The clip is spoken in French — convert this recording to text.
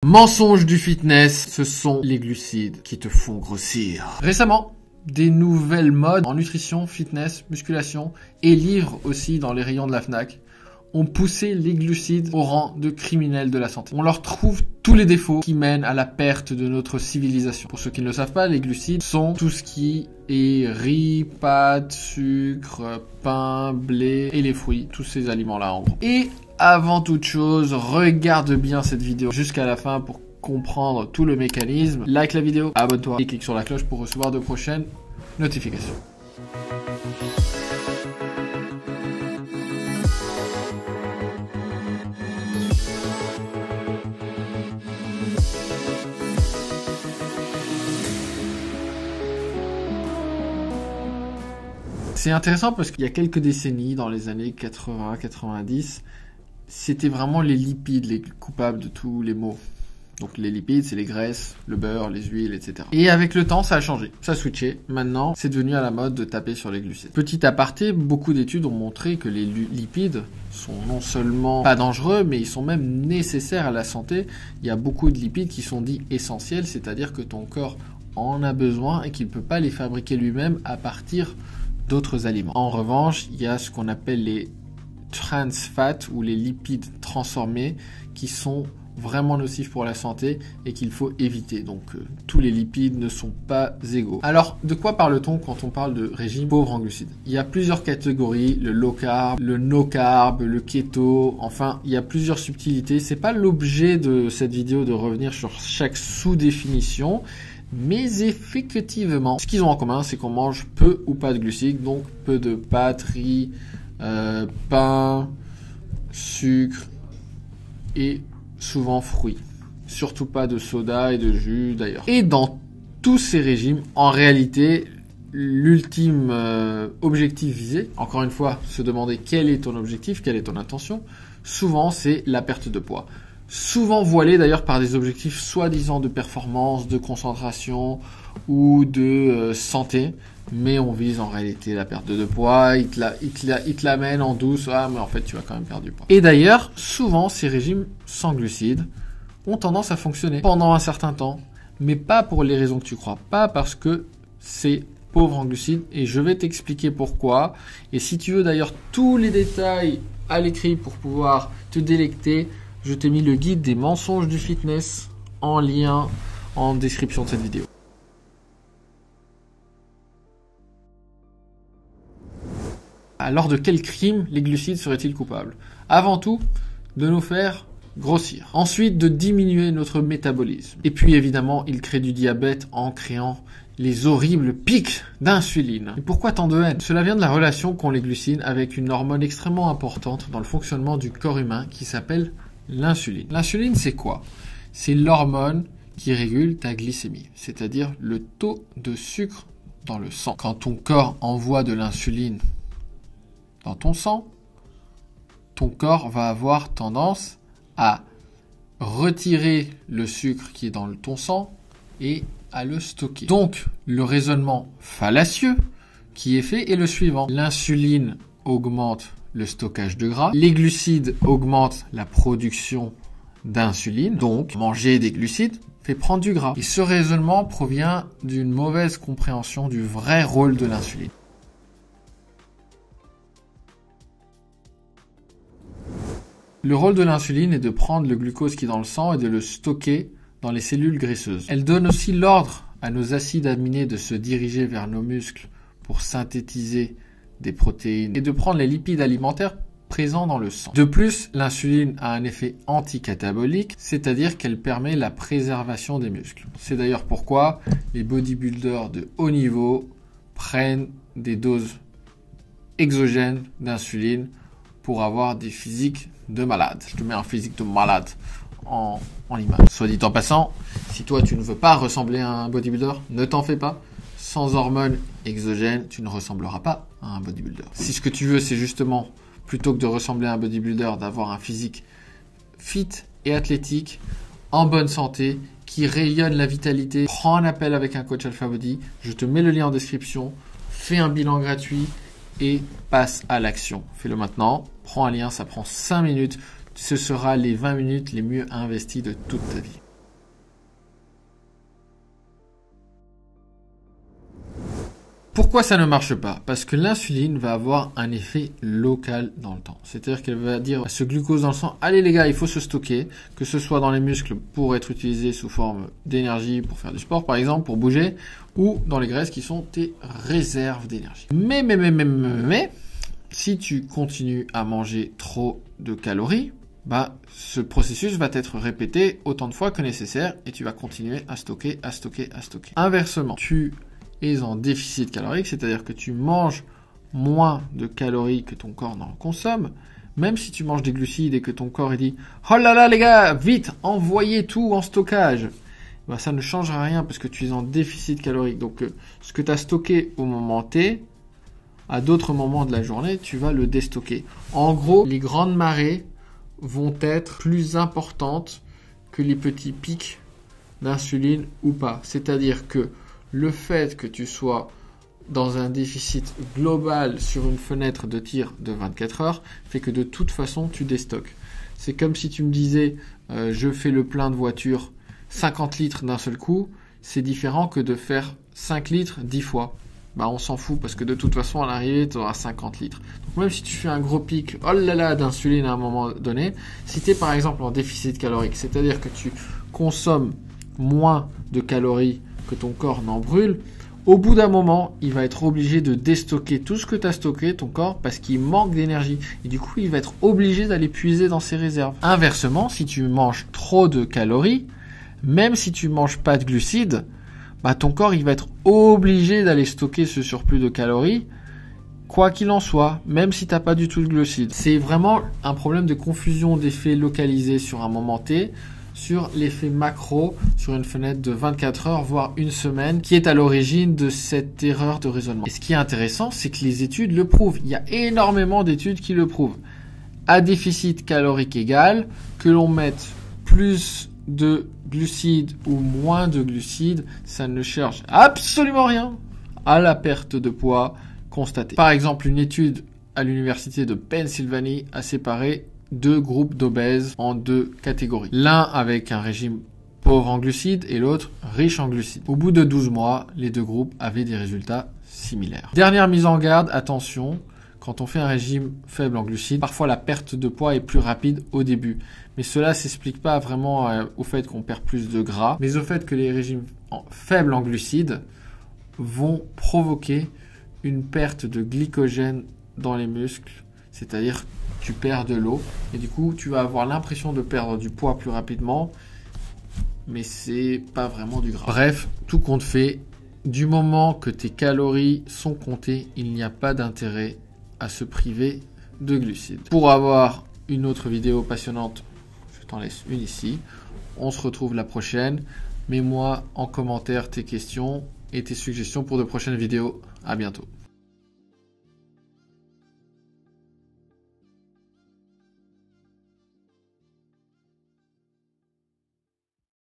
Mensonge du fitness, ce sont les glucides qui te font grossir. Récemment, des nouvelles modes en nutrition, fitness, musculation et livres aussi dans les rayons de la Fnac ont poussé les glucides au rang de criminels de la santé. On leur trouve tous les défauts qui mènent à la perte de notre civilisation. Pour ceux qui ne le savent pas, les glucides sont tout ce qui est riz, pâtes, sucre, pain, blé et les fruits, tous ces aliments-là en gros. Et avant toute chose, regarde bien cette vidéo jusqu'à la fin pour comprendre tout le mécanisme. Like la vidéo, abonne-toi et clique sur la cloche pour recevoir de prochaines notifications. C'est intéressant parce qu'il y a quelques décennies, dans les années 80-90, c'était vraiment les lipides les coupables de tous les maux. Donc les lipides, c'est les graisses, le beurre, les huiles, etc. Et avec le temps, ça a changé, ça a switché. Maintenant, c'est devenu à la mode de taper sur les glucides. Petit aparté, beaucoup d'études ont montré que les lipides sont non seulement pas dangereux, mais ils sont même nécessaires à la santé. Il y a beaucoup de lipides qui sont dits essentiels, c'est-à-dire que ton corps en a besoin et qu'il ne peut pas les fabriquer lui-même à partir d'autres aliments. En revanche, il y a ce qu'on appelle les trans fats ou les lipides transformés qui sont vraiment nocifs pour la santé et qu'il faut éviter. Donc tous les lipides ne sont pas égaux. Alors de quoi parle-t-on quand on parle de régime pauvre en glucides? Il y a plusieurs catégories, le low carb, le no carb, le keto, enfin il y a plusieurs subtilités. C'est pas l'objet de cette vidéo de revenir sur chaque sous-définition. Mais effectivement, ce qu'ils ont en commun, c'est qu'on mange peu ou pas de glucides, donc peu de pâtes, riz, pain, sucre et souvent fruits. Surtout pas de soda et de jus d'ailleurs. Et dans tous ces régimes, en réalité, l'ultime objectif visé, encore une fois, se demander quel est ton objectif, quelle est ton intention, souvent c'est la perte de poids. Souvent voilé d'ailleurs par des objectifs soi-disant de performance, de concentration ou de santé, mais on vise en réalité la perte de poids, il te l'amène en douce, ah mais en fait tu vas quand même perdre du poids. Et d'ailleurs, souvent ces régimes sans glucides ont tendance à fonctionner pendant un certain temps, mais pas pour les raisons que tu crois, pas parce que c'est pauvre en glucides, et je vais t'expliquer pourquoi. Et si tu veux d'ailleurs tous les détails à l'écrit pour pouvoir te délecter, je t'ai mis le guide des mensonges du fitness en lien en description de cette vidéo. Alors de quel crime les glucides seraient-ils coupables? Avant tout, de nous faire grossir. Ensuite, de diminuer notre métabolisme. Et puis évidemment, ils créent du diabète en créant les horribles pics d'insuline. Et pourquoi tant de haine? Cela vient de la relation qu'ont les glucides avec une hormone extrêmement importante dans le fonctionnement du corps humain qui s'appelle l'insuline. L'insuline, c'est quoi? C'est l'hormone qui régule ta glycémie, c'est-à-dire le taux de sucre dans le sang. Quand ton corps envoie de l'insuline dans ton sang, ton corps va avoir tendance à retirer le sucre qui est dans ton sang et à le stocker. Donc, le raisonnement fallacieux qui est fait est le suivant. L'insuline augmente le stockage de gras, les glucides augmentent la production d'insuline, donc manger des glucides fait prendre du gras. Et ce raisonnement provient d'une mauvaise compréhension du vrai rôle de l'insuline. Le rôle de l'insuline est de prendre le glucose qui est dans le sang et de le stocker dans les cellules graisseuses. Elle donne aussi l'ordre à nos acides aminés de se diriger vers nos muscles pour synthétiser des protéines et de prendre les lipides alimentaires présents dans le sang. De plus, l'insuline a un effet anticatabolique, c'est-à-dire qu'elle permet la préservation des muscles. C'est d'ailleurs pourquoi les bodybuilders de haut niveau prennent des doses exogènes d'insuline pour avoir des physiques de malade. Je te mets un physique de malade en image. Soit dit en passant, si toi tu ne veux pas ressembler à un bodybuilder, ne t'en fais pas. Sans hormones exogènes, tu ne ressembleras pas à un bodybuilder. Si ce que tu veux, c'est justement, plutôt que de ressembler à un bodybuilder, d'avoir un physique fit et athlétique, en bonne santé, qui rayonne la vitalité, prends un appel avec un coach Alpha Body. Je te mets le lien en description. Fais un bilan gratuit et passe à l'action. Fais-le maintenant. Prends un lien, ça prend 5 minutes. Ce sera les 20 minutes les mieux investies de toute ta vie. Pourquoi ça ne marche pas? Parce que l'insuline va avoir un effet local dans le temps. C'est-à-dire qu'elle va dire à ce glucose dans le sang, allez les gars, il faut se stocker, que ce soit dans les muscles pour être utilisé sous forme d'énergie pour faire du sport par exemple, pour bouger, ou dans les graisses qui sont tes réserves d'énergie. Mais, si tu continues à manger trop de calories, ce processus va être répété autant de fois que nécessaire et tu vas continuer à stocker. Inversement, tu es en déficit calorique, c'est-à-dire que tu manges moins de calories que ton corps n'en consomme, même si tu manges des glucides et que ton corps dit « Oh là là les gars, vite, envoyez tout en stockage !» ça ne changera rien parce que tu es en déficit calorique. Donc ce que tu as stocké au moment T, à d'autres moments de la journée, tu vas le déstocker. En gros, les grandes marées vont être plus importantes que les petits pics d'insuline ou pas. C'est-à-dire que le fait que tu sois dans un déficit global sur une fenêtre de tir de 24 heures fait que de toute façon, tu déstockes. C'est comme si tu me disais je fais le plein de voiture 50 litres d'un seul coup. C'est différent que de faire 5 litres 10 fois. On s'en fout parce que de toute façon, à l'arrivée, tu auras 50 litres. Donc même si tu fais un gros pic, oh là là, d'insuline à un moment donné, si tu es par exemple en déficit calorique, c'est-à-dire que tu consommes moins de calories que ton corps n'en brûle, au bout d'un moment, il va être obligé de déstocker tout ce que tu as stocké, ton corps, parce qu'il manque d'énergie. Et du coup, il va être obligé d'aller puiser dans ses réserves. Inversement, si tu manges trop de calories, même si tu manges pas de glucides, ton corps il va être obligé d'aller stocker ce surplus de calories, quoi qu'il en soit, même si tu n'as pas du tout de glucides. C'est vraiment un problème de confusion d'effets localisés sur un moment T, sur l'effet macro, sur une fenêtre de 24 heures, voire une semaine, qui est à l'origine de cette erreur de raisonnement. Et ce qui est intéressant, c'est que les études le prouvent. Il y a énormément d'études qui le prouvent. À déficit calorique égal, que l'on mette plus de glucides ou moins de glucides, ça ne cherche absolument rien à la perte de poids constatée. Par exemple, une étude à l'université de Pennsylvanie a séparé deux groupes d'obèses en deux catégories. L'un avec un régime pauvre en glucides et l'autre riche en glucides. Au bout de 12 mois, les deux groupes avaient des résultats similaires. Dernière mise en garde, attention, quand on fait un régime faible en glucides, parfois la perte de poids est plus rapide au début. Mais cela s'explique pas vraiment au fait qu'on perd plus de gras, mais au fait que les régimes faibles en glucides vont provoquer une perte de glycogène dans les muscles, c'est-à-dire tu perds de l'eau et du coup tu vas avoir l'impression de perdre du poids plus rapidement, mais c'est pas vraiment du gras. Bref, tout compte fait, du moment que tes calories sont comptées, il n'y a pas d'intérêt à se priver de glucides. Pour avoir une autre vidéo passionnante, je t'en laisse une ici. On se retrouve la prochaine. Mets-moi en commentaire tes questions et tes suggestions pour de prochaines vidéos. À bientôt.